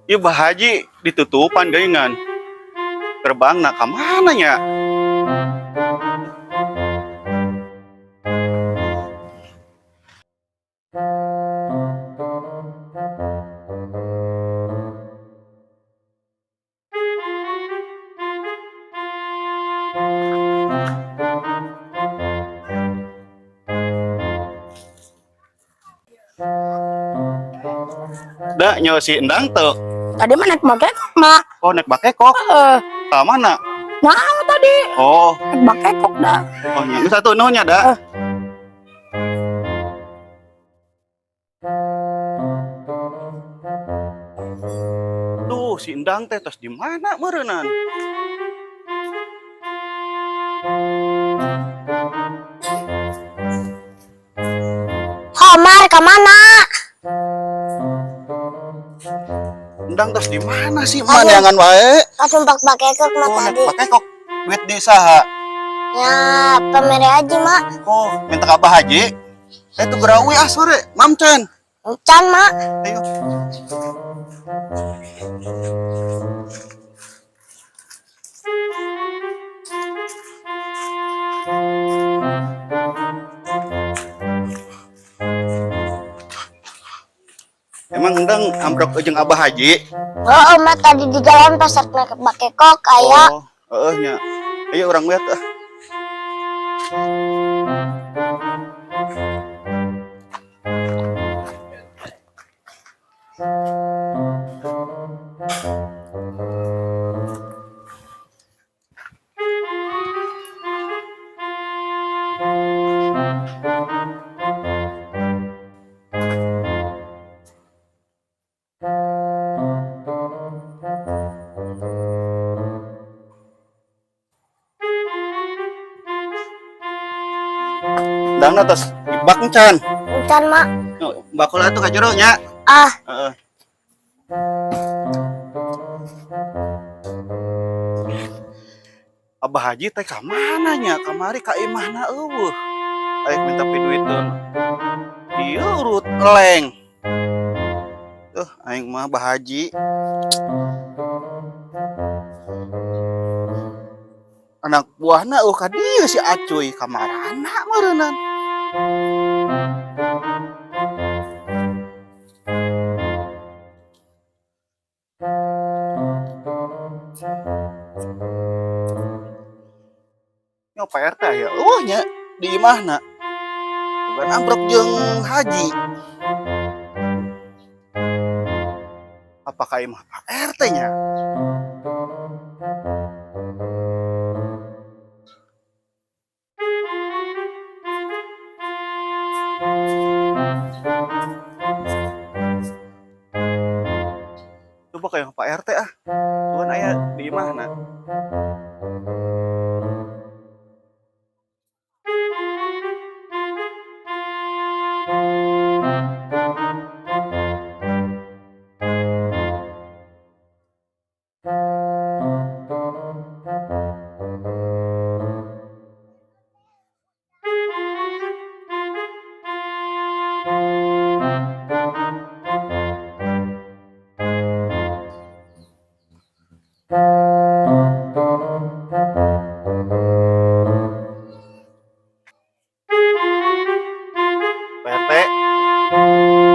Ieu Bah Haji ditutupan geuningan. Gerbangna ka mana nya? Da nyawa si Endang teu. Tadi mah naik bakekok, Mak. Oh, naik bakekok. Ka mana? Nah, tadi Oh, naik bakekok dah. oh nya geus satu nuhnya da. Duh, si Endang teh tos di mana meureunnan? Homar, ke mana? Endang tos di mana sih? Maneangan wae. Langsung bakekok, Mak, Oh, naik tadi. bakekok. Duit di saha? Ya, pamere aja, Mak. Oh, minta ka Bah Haji. Itu gerawi sore, Mamcan. Can, Mak. Ayo. Emang Endang ambrok jeung Abah Haji? Oh, Mak, tadi di jalan pas naik bakekok, kayak. Oh, nya. Ayo orang lihat ah. Dang atas bak encan. Can, Mak. Bakul atuh ka jero nya. Ah, Heeh. Abah Haji teh ka mana nya? Kamari ka imahna eueuh. Aik minta piduiteun. Ieu urut eleng. Tuh, aing mah Abah Haji. Anak buahna ka dieu si Acuy kamarana meureunnan. Nya Pak RT ya, nya di imahna. Bukan ambrok jeung Haji. Apakah imah Pak RT nya? Coba kayak Pak RT ah. Tuhan aya di imahna. Pak RT,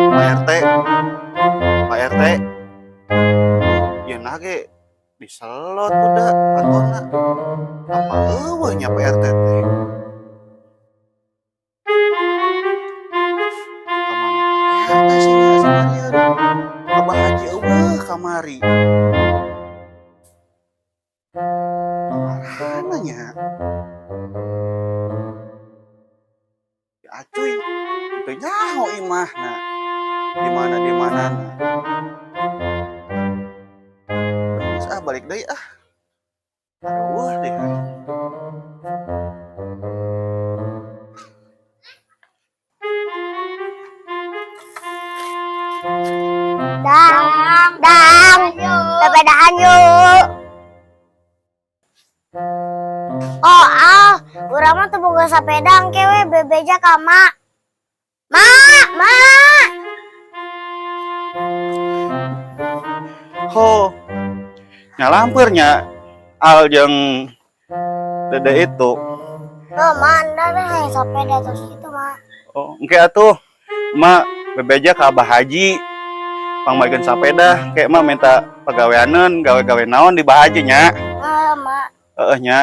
Pak RT, Pak RT. Ieu nage diselot udah kantorna. Apa eueuh nya Pak RT teh? Kamana Pak RT sih nya samarieun? Abah Haji eueuh kamari. Kamarana nya? Si Acuy teu nyaho imahna. Di manana. Terus balik deui ah. Aduh deh. Dang, sepedahan yuk. Oh, urang mah teu boga sapeda engke we bebeja ka Mak. Mak. Oh, nyalampernya al jeung dede itu. Oh, mana deh sepeda terus itu mah. Oh, engke atuh. Ma bebeja ka Abah Haji. Pangmaikeun sapeda, kayak mah minta pagaweaneun, gawe-gawe naon di Bah Haji nya. Mak. Heeh nya.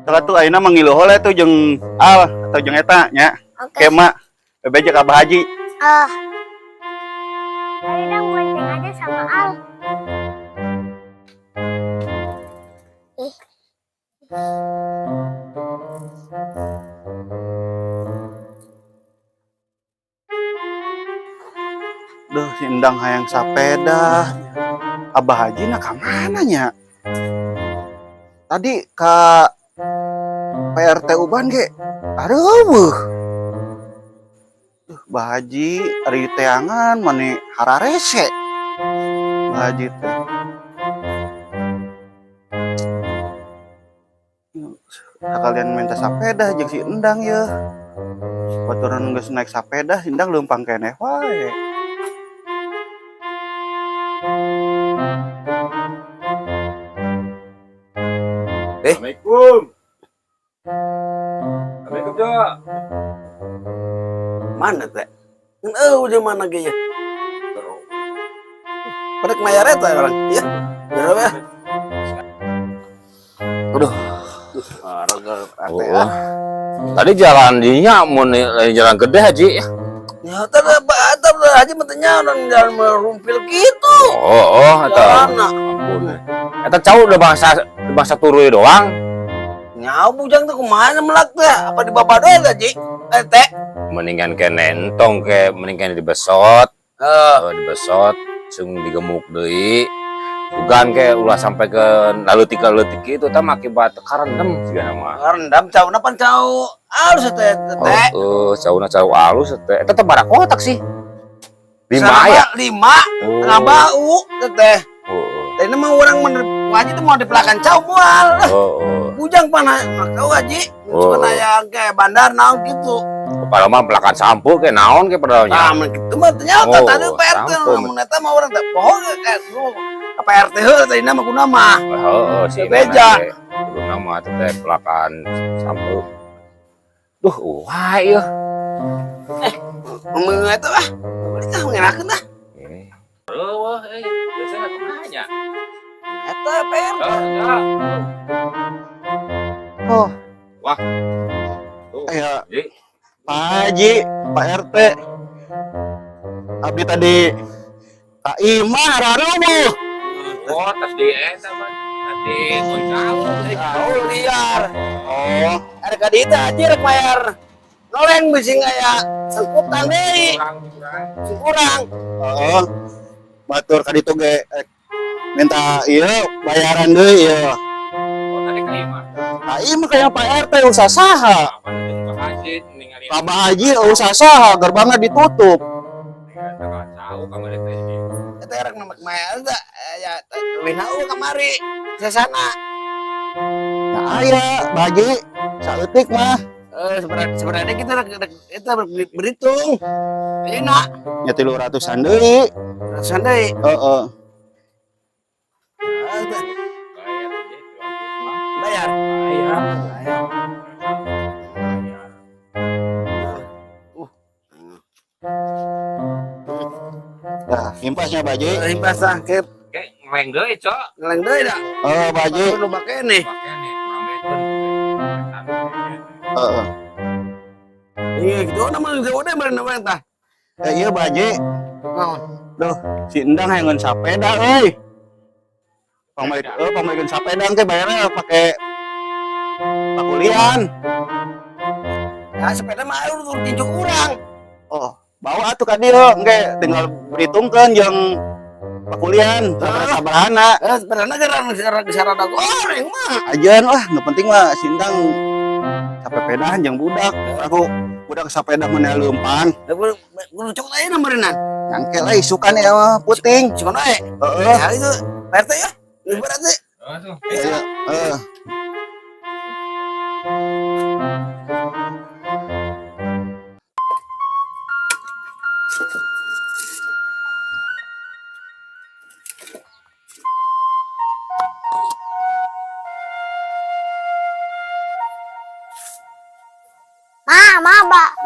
Tara tuh ayeuna mangiluh heula tuh jeung Al atau jeung eta nya. Oke. Kayak mah bebeja ka Abah Haji. Ah. Tadi dong bonceng aja sama Al. Ih. Duh, si Endang hayang sapeda. Abah Haji nak ka mana nya? Tadi ka PRT Uban ge areueuh. Duh, Bah Haji ari teangan mani hararese. Bah Haji teh. Sekalian minta sapeda jeung si Endang ya. Baturan geus naik sapeda, si Endang leumpang keneh wae. Assalamualaikum. Assalamualaikum, Cok. Mana teh? Di mana ge ya? Pada mayar eta orang, ya? Berapa? Aduh. Oh. Tadi jalan dinya mun jalan gede Haji. Ya tadi Haji mentenya orang jalan merumpil gitu. Oh, eta. Mana? Ampun. Eta cau udah bahasa turuy doang. Nyau bujang tuh kemana melak teh? Apa di Babado Haji? Teh. Mendingan ke nentong mendingan dibesot. Dibesot sung digemuk deui. Bukan ke ulah sampai ke leutik itu tah akibat karendem sigana mah. Rendam cauna pan cau alus teh. Cauna cau alus teh. Eta teh barak kotak sih. 5 ya? 5. Tengah bau teh. Tadi mah orang Haji tuh mau di belakang cau mual. Bujang panah makau Haji. Cuma yang kayak bandar naon gitu. Kepala mah belakang sampo ke naon ke padahnya. Nah, gitu mah ternyata tadi PRT mun eta mah urang teh poho kayak PRT heuh tadi nama kuna mah. Heeh, si beja. Kudu nama teh belakang sampo. Duh, wah ieu. Ngomong eta ah. Kita ngenakeun dah. Wah, biasanya kumaha nya? Eta PRT. Oh, Wah. aya Pak Haji, Pak RT. Abdi tadi Kak Ima rareueuh. Oh, tas di eta mah. Tadi koncao. Tahu liar. Oh, Ada kadita Haji rek mayar. Noleng bisi aya sangkutan deui. Kurang. heeh. Batur ka ditu ge minta ieu bayaran deui ieu. Oh, tadi ka Ima. Kak Ima kayak Pak RT usah saha. Apa nih Pak Haji ningali. Abah Haji usah saha, gerbangnya ditutup. Tahu kamar teh. Eta rek mayar da ya WHO kamari. Sesana. Nah, aya Bah Haji saeutik mah. Sebenarnya kita berhitung. Enak. Nya 300-an deui. Sandai. Heeh. Bayar. Nah, impasnya Bah Haji. Impas ah ke Kayak ngeleng deui, Cok. ngeleng deui da. Oh, Bah Haji. Lu make nih. Pakai nih, kurang betul. Heeh. Iya gitu namanya udah bener tah. Iya Bah Haji. Naon? Duh, si Endang hayangan sapeda euy. Pamaikeun sapeda teh bayarnya pakai pakulian. Ya sepeda mah urut tinjuk urang. Oh, bawa atuh ka dieu engke tinggal berhitungkeun jeung pakulian sabarana. Sebenarnya gara goreng mah. Ajeun wah, nu penting mah si Endang sapepedahan jeung budak. Aku budak sapeda mana leumpang. Kudu cok aja nomorinan. Nyangke lah isukan ya mah puting. Cuman aja. Heeh. Ya itu PRT ya. Ibarat teh. Iya, heeh.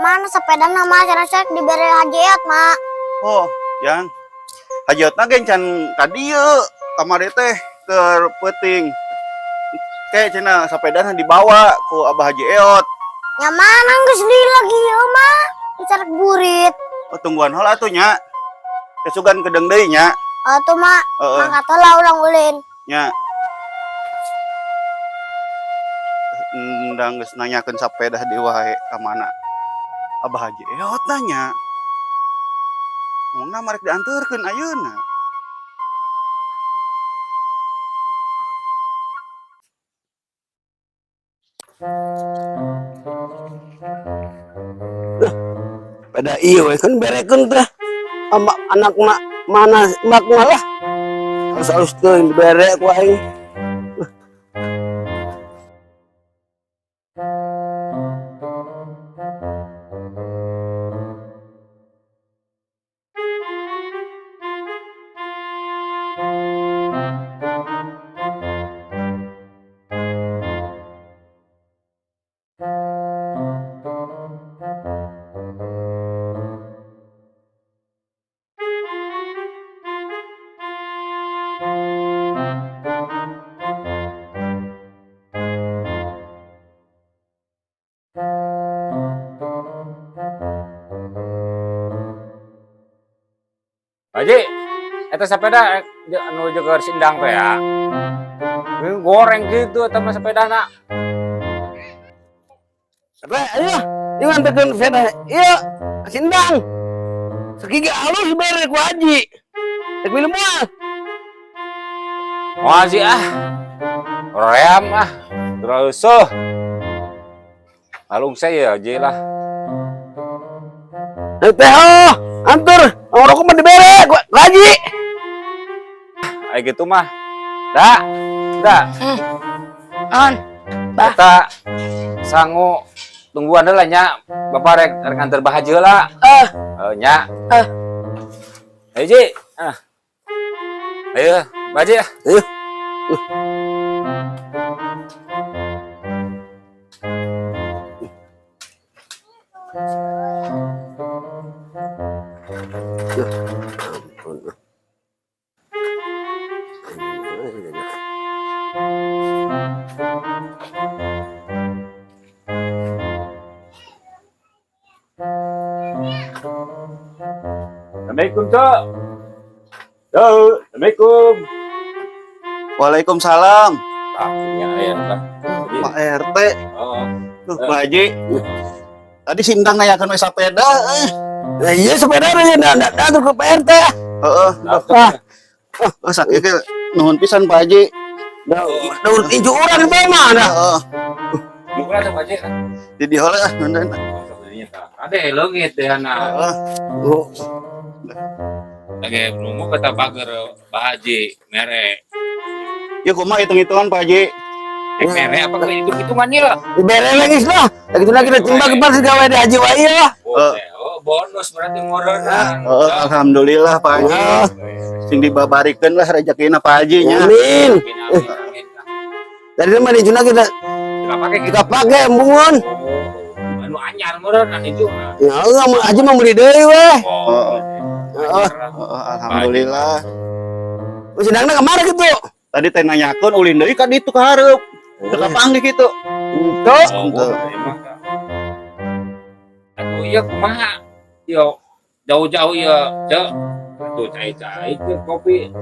mana sepeda nama acara diberi Haji Eot, Mak. Oh, yang hajatna gen can ka dieu kamari teh keur peuting. Kayak cenah sepeda dibawa ku Abah Haji Eot. Nya mana geus di lagi ieu mah? Dicarek burit. Oh, tungguan heula atuh nya. Kesugan kedeng deui nya. Atuh Mak, Heeh. mangkat heula ulang ulin. Nya. Ndang geus nanyakeun sapeda di wae ka mana. Abah Haji Eot nanya. Mungna marek dianterkeun ayeuna. Pada iya we kan berekeun teh. Ama anakna mana makna lah. Harus teu dibere ku aing. Haji, eta sepeda anu jeung sindang teh ya. Ini goreng gitu teman sepedana. Apa ayo, ieu anterkeun sepeda. Ieu sindang. Sakiga alus bere ku Haji. Rek milih moal. Moal sih ah. Ream ah. Terus Alung saya aja lah. Teh oh, antur. Rokok mah dibere ku Haji. Kayak gitu mah. Da. On. Kita sangu tungguan heula nya. Bapak rek nganter Bah Haji heula. Nya. Haji. Ayo, Bah Haji. Ayo. Assalamualaikum, Cok. Assalamualaikum. Waalaikumsalam. Akhirnya ya, Pak. Pak RT. Oh. Tuh, Pak Haji. Tadi sindang nanyakeun we sapeda. Lah iya sepeda aja ndak atur ke PRT. Heeh. Oh, sakit ke nuhun pisan Pak Haji. Daun tinju orang itu mah dah. Heeh. Bukan Pak Haji. Di dieu lah nonton. Ada leungit teh anak. Heeh. Lagi nunggu kata pagar Pak Haji mere. Ya kumaha hitung-hitungan Pak Haji. Mere apa ke hitung-hitungannya lah. Dibere lagi lah. Lagi itu lagi timbang ke pas gawe di Haji wae lah. Oh, bonus berarti ngoronan. Heeh, alhamdulillah Pak Haji. Sing dibabarikeun lah rezekina Pak Haji nya. Amin. Dari mana dijuna kita pakai embungun. Anu anyar ngoronan itu. Ya enggak Haji mau beli deui we. Heeh, alhamdulillah. Wis sedangna kemana gitu? Tadi teh nanyakeun ulin deui ka ditu ka hareup. Teu kapanggih kitu. Tuh. Aduh iya kumaha. Yo jauh-jauh ya, Cek. Tuh cai-cai ke kopi.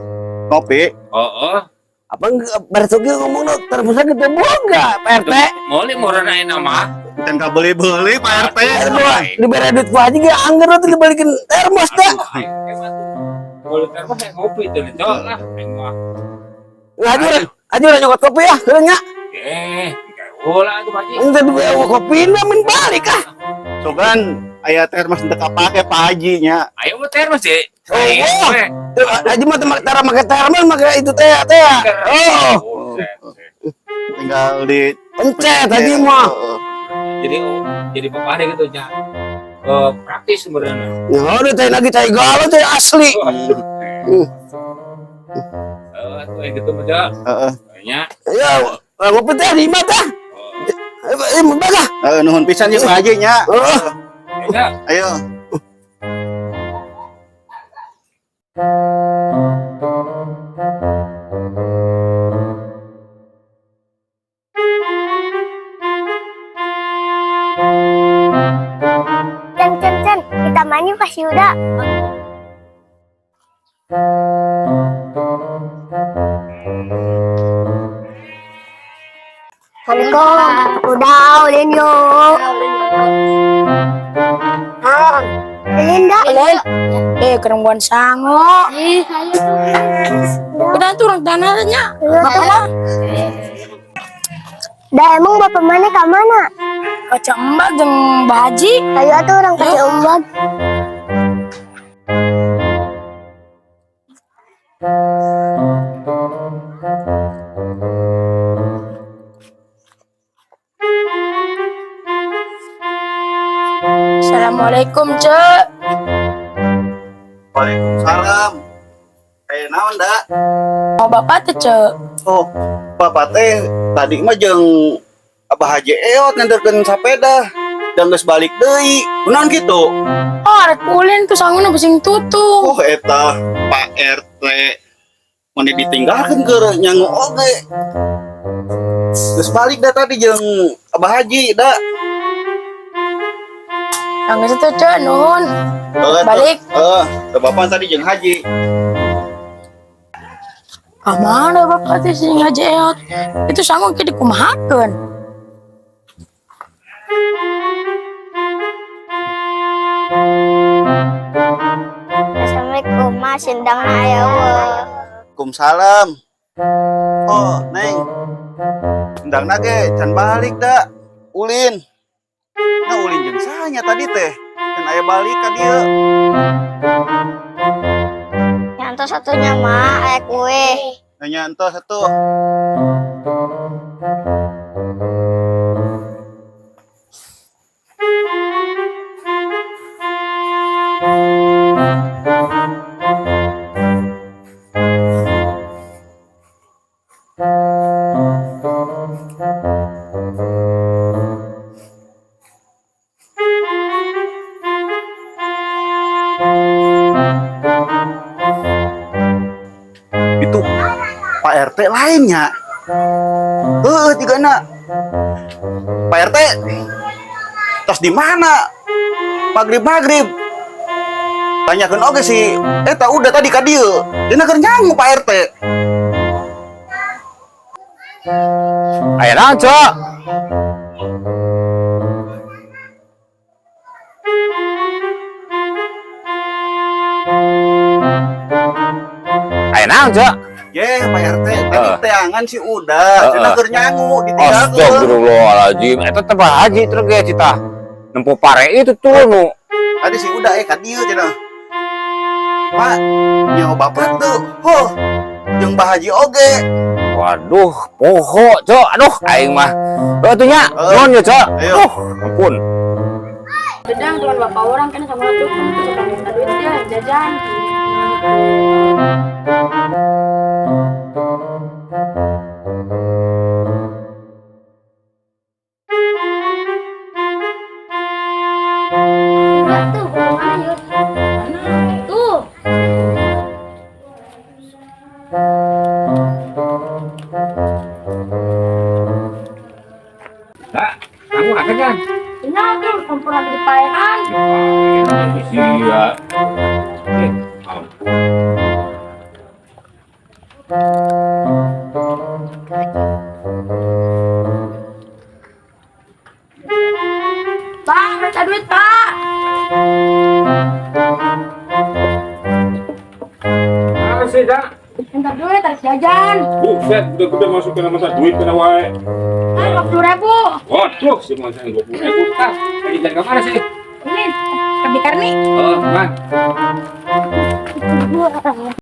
Kopi. Heeh. Apa beresok ngomong terbusa gitu boga PRT. Boleh ngoronain nama. Dan ka beuli-beuli Pak RT. Dibere duit ku Haji ge anggar tuh dibalikin termos dah. Boleh terus kopi tuh, Cok lah. Haji udah nyokot kopi ya, kerennya. Bola tuh Pak Haji. Enggak dua kopi min balik ah. Sogan aya termos teu kapake Pak Haji nya. Ayo mau termos sih. Oh, Haji mah cara make termos make itu teh. Oh, Tinggal di pencet Haji mah. Jadi Bapak ada gitu nya. Praktis sebenarnya. Ya udah teh lagi teh galau teh asli. Kayak gitu aja. Heeh. Kayaknya. Ya, kopi teh di mata. Baga. Nuhun pisan ya Pak Haji nya. Ayo. Cen, kita main yuk kasih udah. Assalamualaikum. Udah, ulin yuk. Ulin dah. Ulin. Kerembuan sango. Kita turun tanahnya. Bapak. Dah emang bapak mana ke mana? Kaca Mbak jeung Mbak Haji. Ayo atuh orang kasih umbag. Assalamualaikum, Cek. Waalaikumsalam. Naon dak? Mau Bapak teh, Cek. Oh, bapak teh tadi mah jeung Abah Haji Eot nganterkeun sapeda dan geus balik deui. Kunaon kitu? Oh, arek ulin tuh sanguna bising tutung. Oh eta Pak RT mun ditinggalkeun keur nyangu oge. Geus balik dah tadi jeung Abah Haji dah. Nangis itu, Cek, nuhun. Balik. Ke bapak tadi jeung Haji. Mana Bapak teh sing ngajeot? Itu sanggup ke dikumahakeun. Assalamualaikum, Mas. Sendang na aya we. Waalaikumsalam. Oh, Neng. Endangna ge can balik dah. Ulin. Nah, ulin jeung sahanya tadi teh. Can aya balik ka dieu. Yang satunya mah aya kue. Nanya entos satu. Itu Pak RT lainnya. Tigana. Pak RT. Tas di mana? Maghrib. Tanyakeun oge si eta udah tadi ka dieu. Dina keur nyangu Pak RT. Aya naon, Cok? Aya naon, Cok? Ye, Pak RT, tadi teangan si udah. Dina keur nyangu ditinggalkeun. Astagfirullahaladzim. Eta teh Pak Haji terus ge cita. Nempo pare itu tuh nu. Tadi si udah ka dieu cenah. Pak, nyawa bapak tuh. Huh. Jeung Mbah Haji oge. Waduh, poho, Cok. Aduh, aing mah. Atuh nya, nuhun ya, Cok. Ayo. Ampun. Sedang tuan Bapak orang kan sama tuh suka minta duit dia jajan. Tuh, ayo. Tuh. Kak, kamu ada kan? Ini tuh campuran di paean. Iya. Pak, minta duit, Pak. Apa sih, Dak? Minta duit, tarik jajan. Buset, udah masukin nama saya duit kena wae. 50.000. Waduh, si Mas yang 20.000. Tas, tadi jalan kemana sih? Ini, ke Bikarni. Oh, man.